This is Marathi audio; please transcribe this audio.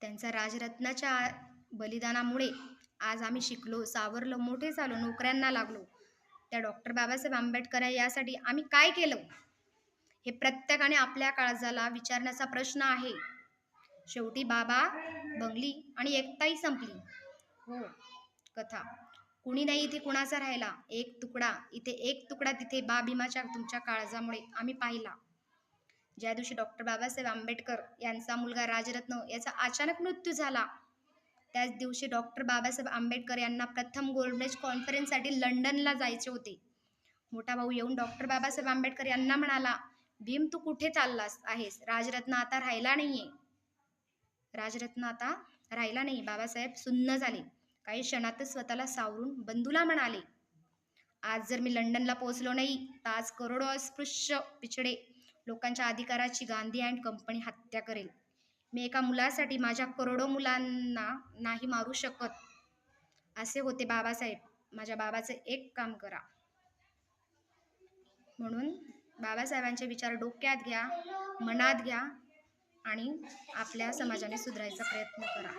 त्यांच्या राजरत्नाच्या बलिदानामुळे आज आम्ही शिकलो, सावरलो, मोठे झालो, नोकऱ्यांना लागलो. त्या डॉक्टर बाबासाहेब आंबेडकर यासाठी आम्ही काय केलं? हे प्रत्येकाने आपल्या काळजाला विचारण्याचा प्रश्न आहे. शेवटी बाबा, बंगली आणि एकताही संपली. हो, कथा. कुणी नाही इथे कुणाचा राहिला. एक तुकडा इथे, एक तुकडा तिथे. भीमाच्या तुमच्या काळजामुळे आम्ही पाहिला. ज्या दिवशी डॉक्टर बाबासाहेब आंबेडकर यांचा मुलगा राजरत्न याचा अचानक मृत्यू झाला, त्याच दिवशी डॉक्टर बाबासाहेब आंबेडकर यांना प्रथम गोलमेज कॉन्फरन्ससाठी लंडनला जायचे होते. मोठा भाऊ येऊन डॉक्टर बाबासाहेब आंबेडकर यांना म्हणाला, भीम तू कुठे चाललास आहेस? राजरत्न आता राहिला नाहीये. राजरत्न आता राहिला नाही. बाबासाहेब सुन्न झाले. काही क्षणातच स्वतःला सावरून बंधूला म्हणाले, आज जर मी लंडनला पोहोचलो नाही तर आज करोडो अस्पृश्य पिछडे लोकांच्या अधिकाराची गांधी अँड कंपनी हत्या करेल. मी एका मुलासाठी माझ्या करोडो मुलांना नाही मारू शकत. असे होते बाबासाहेब. माझ्या बाबाचं एक काम करा. म्हणून बाबासाहेबांचे विचार डोक्यात घ्या, मनात घ्या आणि आपल्या समाजाने सुधारायचा प्रयत्न करा.